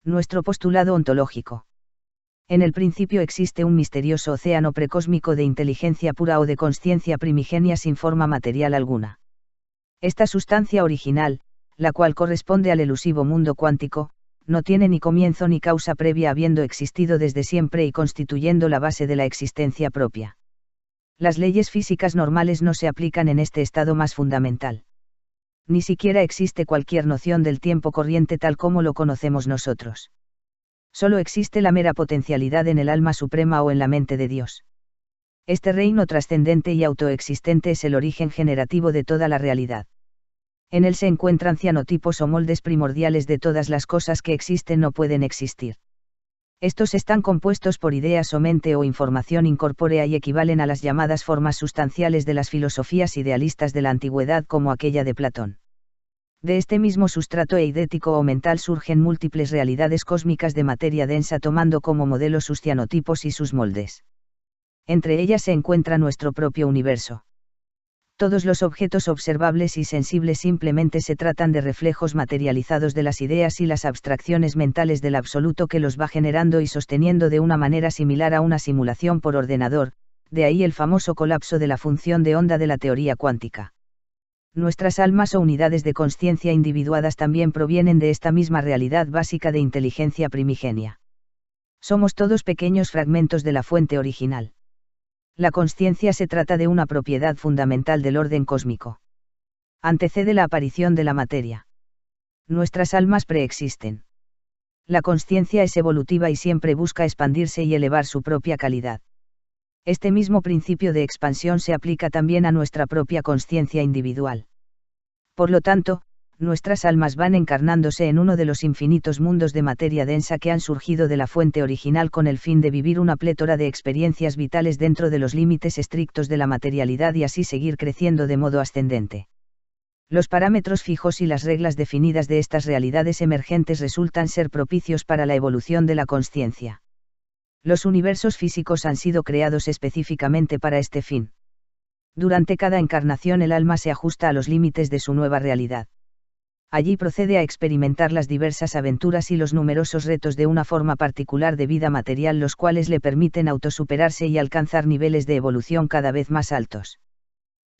Nuestro postulado ontológico. En el principio existe un misterioso océano precósmico de inteligencia pura o de consciencia primigenia sin forma material alguna. Esta sustancia original, la cual corresponde al elusivo mundo cuántico, no tiene ni comienzo ni causa previa habiendo existido desde siempre y constituyendo la base de la existencia propia. Las leyes físicas normales no se aplican en este estado más fundamental. Ni siquiera existe cualquier noción del tiempo corriente tal como lo conocemos nosotros. Solo existe la mera potencialidad en el alma suprema o en la mente de Dios. Este reino trascendente y autoexistente es el origen generativo de toda la realidad. En él se encuentran cianotipos o moldes primordiales de todas las cosas que existen o pueden existir. Estos están compuestos por ideas o mente o información incorpórea y equivalen a las llamadas formas sustanciales de las filosofías idealistas de la antigüedad como aquella de Platón. De este mismo sustrato eidético o mental surgen múltiples realidades cósmicas de materia densa tomando como modelo sus cianotipos y sus moldes. Entre ellas se encuentra nuestro propio universo. Todos los objetos observables y sensibles simplemente se tratan de reflejos materializados de las ideas y las abstracciones mentales del absoluto que los va generando y sosteniendo de una manera similar a una simulación por ordenador, de ahí el famoso colapso de la función de onda de la teoría cuántica. Nuestras almas o unidades de consciencia individuadas también provienen de esta misma realidad básica de inteligencia primigenia. Somos todos pequeños fragmentos de la fuente original. La consciencia se trata de una propiedad fundamental del orden cósmico. Antecede la aparición de la materia. Nuestras almas preexisten. La consciencia es evolutiva y siempre busca expandirse y elevar su propia calidad. Este mismo principio de expansión se aplica también a nuestra propia consciencia individual. Por lo tanto, nuestras almas van encarnándose en uno de los infinitos mundos de materia densa que han surgido de la fuente original con el fin de vivir una plétora de experiencias vitales dentro de los límites estrictos de la materialidad y así seguir creciendo de modo ascendente. Los parámetros fijos y las reglas definidas de estas realidades emergentes resultan ser propicios para la evolución de la consciencia. Los universos físicos han sido creados específicamente para este fin. Durante cada encarnación el alma se ajusta a los límites de su nueva realidad. Allí procede a experimentar las diversas aventuras y los numerosos retos de una forma particular de vida material, los cuales le permiten autosuperarse y alcanzar niveles de evolución cada vez más altos.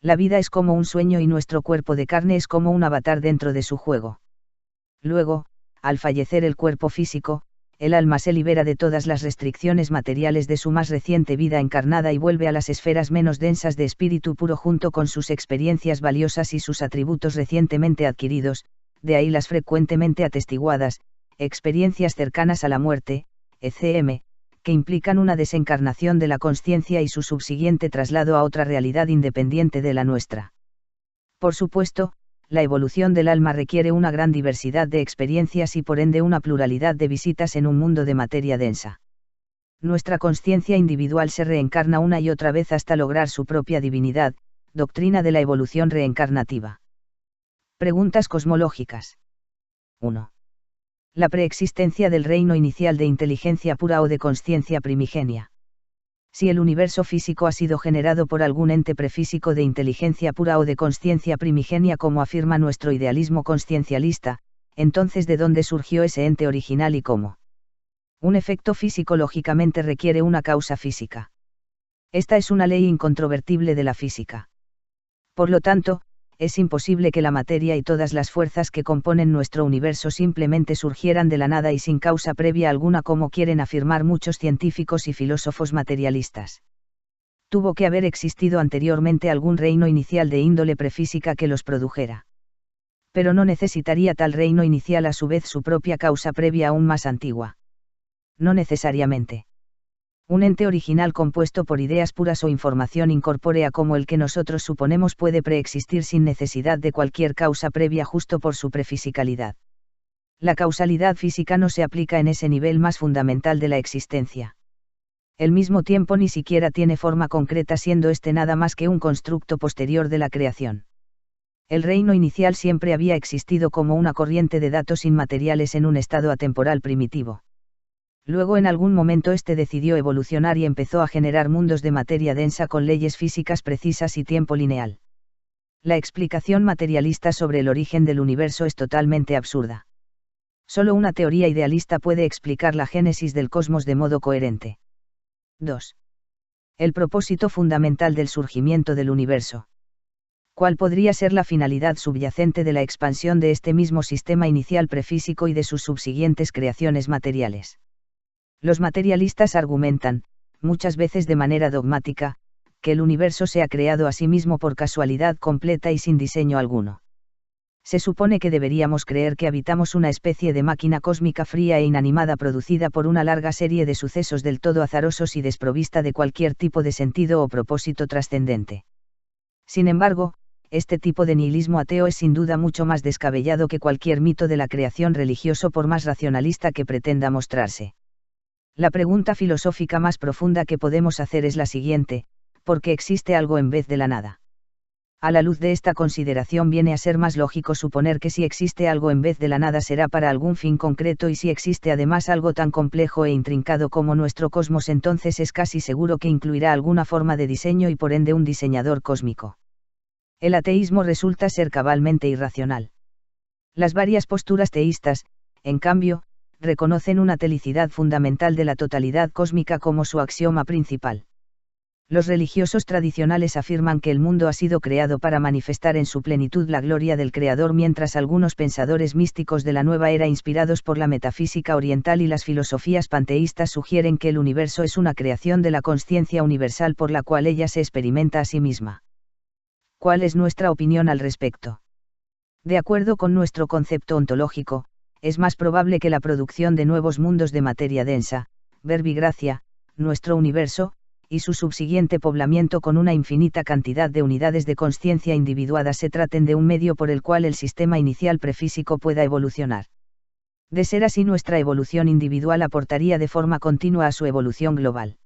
La vida es como un sueño y nuestro cuerpo de carne es como un avatar dentro de su juego. Luego, al fallecer el cuerpo físico, el alma se libera de todas las restricciones materiales de su más reciente vida encarnada y vuelve a las esferas menos densas de espíritu puro junto con sus experiencias valiosas y sus atributos recientemente adquiridos, de ahí las frecuentemente atestiguadas, experiencias cercanas a la muerte, ECM, que implican una desencarnación de la consciencia y su subsiguiente traslado a otra realidad independiente de la nuestra. Por supuesto, la evolución del alma requiere una gran diversidad de experiencias y por ende una pluralidad de visitas en un mundo de materia densa. Nuestra consciencia individual se reencarna una y otra vez hasta lograr su propia divinidad, doctrina de la evolución reencarnativa. Preguntas cosmológicas. 1. La preexistencia del reino inicial de inteligencia pura o de consciencia primigenia. Si el universo físico ha sido generado por algún ente prefísico de inteligencia pura o de consciencia primigenia como afirma nuestro idealismo consciencialista, entonces ¿de dónde surgió ese ente original y cómo? Un efecto físico lógicamente requiere una causa física. Esta es una ley incontrovertible de la física. Por lo tanto, es imposible que la materia y todas las fuerzas que componen nuestro universo simplemente surgieran de la nada y sin causa previa alguna como quieren afirmar muchos científicos y filósofos materialistas. Tuvo que haber existido anteriormente algún reino inicial de índole prefísica que los produjera. Pero no necesitaría tal reino inicial a su vez su propia causa previa aún más antigua. No necesariamente. Un ente original compuesto por ideas puras o información incorpórea como el que nosotros suponemos puede preexistir sin necesidad de cualquier causa previa justo por su prefisicalidad. La causalidad física no se aplica en ese nivel más fundamental de la existencia. El mismo tiempo ni siquiera tiene forma concreta siendo este nada más que un constructo posterior de la creación. El reino inicial siempre había existido como una corriente de datos inmateriales en un estado atemporal primitivo. Luego en algún momento este decidió evolucionar y empezó a generar mundos de materia densa con leyes físicas precisas y tiempo lineal. La explicación materialista sobre el origen del universo es totalmente absurda. Solo una teoría idealista puede explicar la génesis del cosmos de modo coherente. 2. El propósito fundamental del surgimiento del universo. ¿Cuál podría ser la finalidad subyacente de la expansión de este mismo sistema inicial prefísico y de sus subsiguientes creaciones materiales? Los materialistas argumentan, muchas veces de manera dogmática, que el universo se ha creado a sí mismo por casualidad completa y sin diseño alguno. Se supone que deberíamos creer que habitamos una especie de máquina cósmica fría e inanimada producida por una larga serie de sucesos del todo azarosos y desprovista de cualquier tipo de sentido o propósito trascendente. Sin embargo, este tipo de nihilismo ateo es sin duda mucho más descabellado que cualquier mito de la creación religioso por más racionalista que pretenda mostrarse. La pregunta filosófica más profunda que podemos hacer es la siguiente: ¿por qué existe algo en vez de la nada? A la luz de esta consideración viene a ser más lógico suponer que si existe algo en vez de la nada será para algún fin concreto, y si existe además algo tan complejo e intrincado como nuestro cosmos, entonces es casi seguro que incluirá alguna forma de diseño y por ende un diseñador cósmico. El ateísmo resulta ser cabalmente irracional. Las varias posturas teístas, en cambio, reconocen una telicidad fundamental de la totalidad cósmica como su axioma principal. Los religiosos tradicionales afirman que el mundo ha sido creado para manifestar en su plenitud la gloria del Creador, mientras algunos pensadores místicos de la nueva era, inspirados por la metafísica oriental y las filosofías panteístas, sugieren que el universo es una creación de la consciencia universal por la cual ella se experimenta a sí misma. ¿Cuál es nuestra opinión al respecto? De acuerdo con nuestro concepto ontológico, es más probable que la producción de nuevos mundos de materia densa, verbigracia, nuestro universo, y su subsiguiente poblamiento con una infinita cantidad de unidades de consciencia individuadas se traten de un medio por el cual el sistema inicial prefísico pueda evolucionar. De ser así, nuestra evolución individual aportaría de forma continua a su evolución global.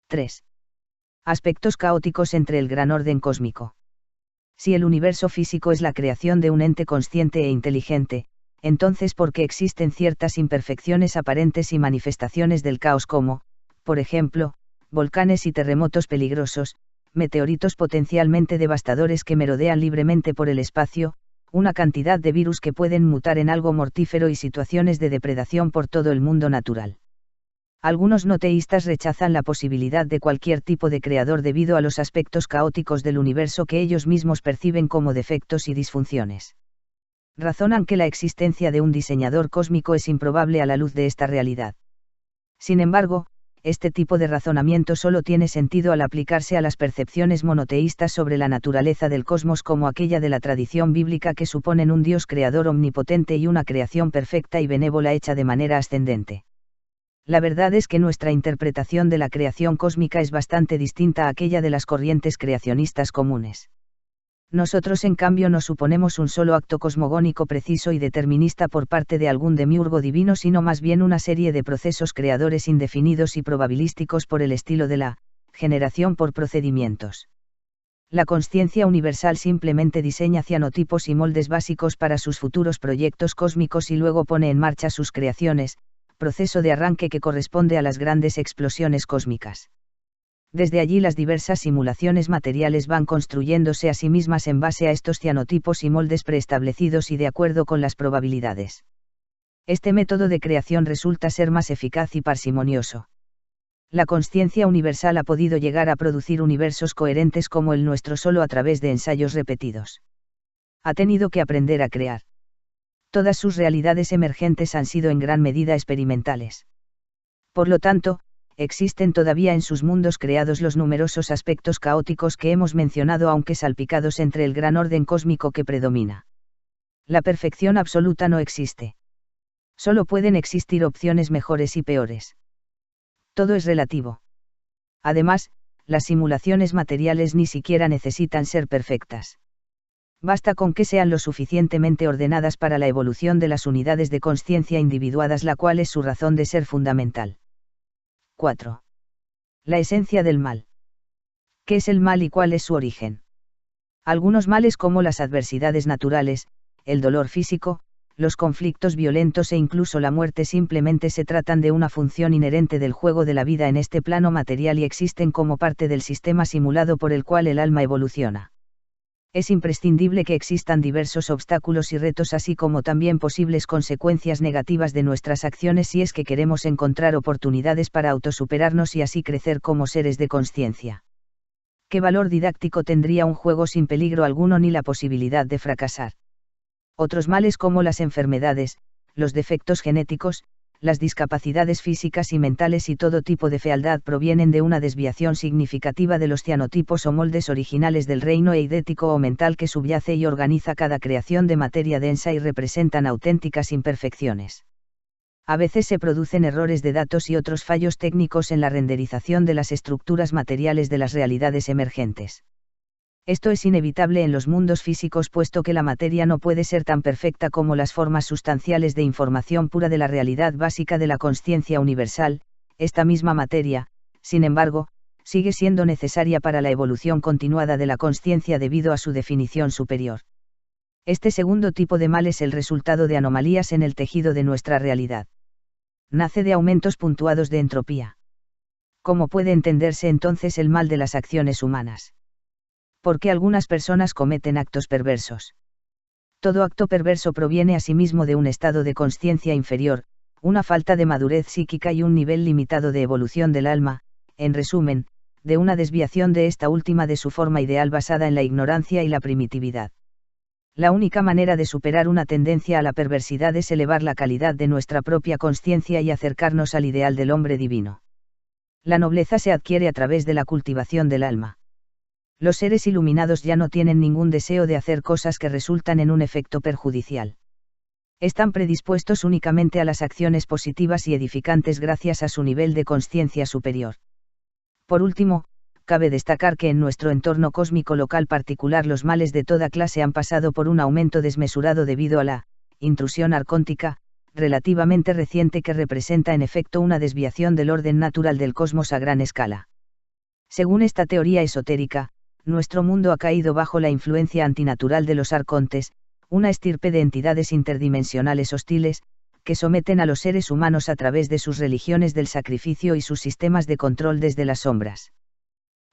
3. Aspectos caóticos entre el gran orden cósmico. Si el universo físico es la creación de un ente consciente e inteligente, entonces ¿por qué existen ciertas imperfecciones aparentes y manifestaciones del caos como, por ejemplo, volcanes y terremotos peligrosos, meteoritos potencialmente devastadores que merodean libremente por el espacio, una cantidad de virus que pueden mutar en algo mortífero y situaciones de depredación por todo el mundo natural? Algunos no teístas rechazan la posibilidad de cualquier tipo de creador debido a los aspectos caóticos del universo que ellos mismos perciben como defectos y disfunciones. Razonan que la existencia de un diseñador cósmico es improbable a la luz de esta realidad. Sin embargo, este tipo de razonamiento solo tiene sentido al aplicarse a las percepciones monoteístas sobre la naturaleza del cosmos, como aquella de la tradición bíblica, que suponen un Dios creador omnipotente y una creación perfecta y benévola hecha de manera ascendente. La verdad es que nuestra interpretación de la creación cósmica es bastante distinta a aquella de las corrientes creacionistas comunes. Nosotros en cambio no suponemos un solo acto cosmogónico preciso y determinista por parte de algún demiurgo divino, sino más bien una serie de procesos creadores indefinidos y probabilísticos por el estilo de la generación por procedimientos. La consciencia universal simplemente diseña cianotipos y moldes básicos para sus futuros proyectos cósmicos y luego pone en marcha sus creaciones, proceso de arranque que corresponde a las grandes explosiones cósmicas. Desde allí las diversas simulaciones materiales van construyéndose a sí mismas en base a estos cianotipos y moldes preestablecidos y de acuerdo con las probabilidades. Este método de creación resulta ser más eficaz y parsimonioso. La consciencia universal ha podido llegar a producir universos coherentes como el nuestro solo a través de ensayos repetidos. Ha tenido que aprender a crear. Todas sus realidades emergentes han sido en gran medida experimentales. Por lo tanto, existen todavía en sus mundos creados los numerosos aspectos caóticos que hemos mencionado, aunque salpicados entre el gran orden cósmico que predomina. La perfección absoluta no existe. Solo pueden existir opciones mejores y peores. Todo es relativo. Además, las simulaciones materiales ni siquiera necesitan ser perfectas. Basta con que sean lo suficientemente ordenadas para la evolución de las unidades de consciencia individuadas, la cual es su razón de ser fundamental. 4. La esencia del mal. ¿Qué es el mal y cuál es su origen? Algunos males, como las adversidades naturales, el dolor físico, los conflictos violentos e incluso la muerte simplemente se tratan de una función inherente del juego de la vida en este plano material y existen como parte del sistema simulado por el cual el alma evoluciona. Es imprescindible que existan diversos obstáculos y retos así como también posibles consecuencias negativas de nuestras acciones si es que queremos encontrar oportunidades para autosuperarnos y así crecer como seres de conciencia. ¿Qué valor didáctico tendría un juego sin peligro alguno ni la posibilidad de fracasar? Otros males como las enfermedades, los defectos genéticos, las discapacidades físicas y mentales y todo tipo de fealdad provienen de una desviación significativa de los cianotipos o moldes originales del reino eidético o mental que subyace y organiza cada creación de materia densa y representan auténticas imperfecciones. A veces se producen errores de datos y otros fallos técnicos en la renderización de las estructuras materiales de las realidades emergentes. Esto es inevitable en los mundos físicos puesto que la materia no puede ser tan perfecta como las formas sustanciales de información pura de la realidad básica de la consciencia universal. Esta misma materia, sin embargo, sigue siendo necesaria para la evolución continuada de la consciencia debido a su definición superior. Este segundo tipo de mal es el resultado de anomalías en el tejido de nuestra realidad. Nace de aumentos puntuados de entropía. ¿Cómo puede entenderse entonces el mal de las acciones humanas? ¿Por qué algunas personas cometen actos perversos? Todo acto perverso proviene asimismo de un estado de consciencia inferior, una falta de madurez psíquica y un nivel limitado de evolución del alma, en resumen, de una desviación de esta última de su forma ideal basada en la ignorancia y la primitividad. La única manera de superar una tendencia a la perversidad es elevar la calidad de nuestra propia consciencia y acercarnos al ideal del hombre divino. La nobleza se adquiere a través de la cultivación del alma. Los seres iluminados ya no tienen ningún deseo de hacer cosas que resultan en un efecto perjudicial. Están predispuestos únicamente a las acciones positivas y edificantes gracias a su nivel de conciencia superior. Por último, cabe destacar que en nuestro entorno cósmico local particular los males de toda clase han pasado por un aumento desmesurado debido a la intrusión arcóntica, relativamente reciente que representa en efecto una desviación del orden natural del cosmos a gran escala. Según esta teoría esotérica, nuestro mundo ha caído bajo la influencia antinatural de los arcontes, una estirpe de entidades interdimensionales hostiles, que someten a los seres humanos a través de sus religiones del sacrificio y sus sistemas de control desde las sombras.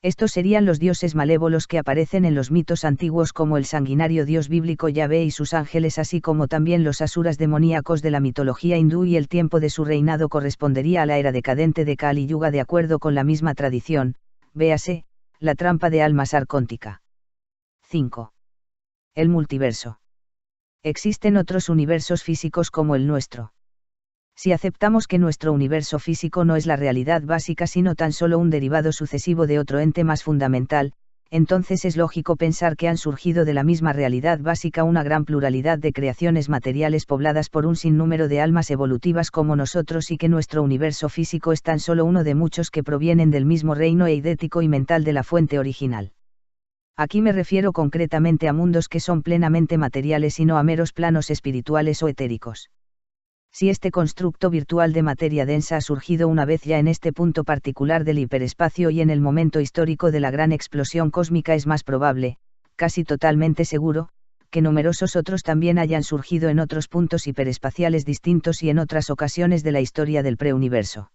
Estos serían los dioses malévolos que aparecen en los mitos antiguos como el sanguinario dios bíblico Yahvé y sus ángeles así como también los asuras demoníacos de la mitología hindú y el tiempo de su reinado correspondería a la era decadente de Kali Yuga de acuerdo con la misma tradición, véase, la trampa de almas arcóntica. 5. El multiverso. Existen otros universos físicos como el nuestro. Si aceptamos que nuestro universo físico no es la realidad básica sino tan solo un derivado sucesivo de otro ente más fundamental, entonces es lógico pensar que han surgido de la misma realidad básica una gran pluralidad de creaciones materiales pobladas por un sinnúmero de almas evolutivas como nosotros y que nuestro universo físico es tan solo uno de muchos que provienen del mismo reino eidético y mental de la fuente original. Aquí me refiero concretamente a mundos que son plenamente materiales y no a meros planos espirituales o etéricos. Si este constructo virtual de materia densa ha surgido una vez ya en este punto particular del hiperespacio y en el momento histórico de la gran explosión cósmica es más probable, casi totalmente seguro, que numerosos otros también hayan surgido en otros puntos hiperespaciales distintos y en otras ocasiones de la historia del preuniverso.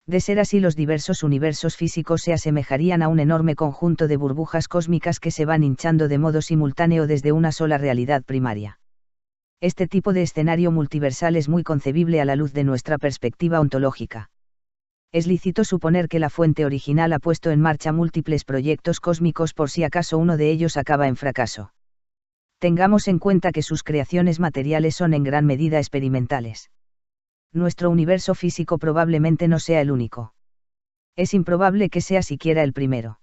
De ser así los diversos universos físicos se asemejarían a un enorme conjunto de burbujas cósmicas que se van hinchando de modo simultáneo desde una sola realidad primaria. Este tipo de escenario multiversal es muy concebible a la luz de nuestra perspectiva ontológica. Es lícito suponer que la fuente original ha puesto en marcha múltiples proyectos cósmicos por si acaso uno de ellos acaba en fracaso. Tengamos en cuenta que sus creaciones materiales son en gran medida experimentales. Nuestro universo físico probablemente no sea el único. Es improbable que sea siquiera el primero.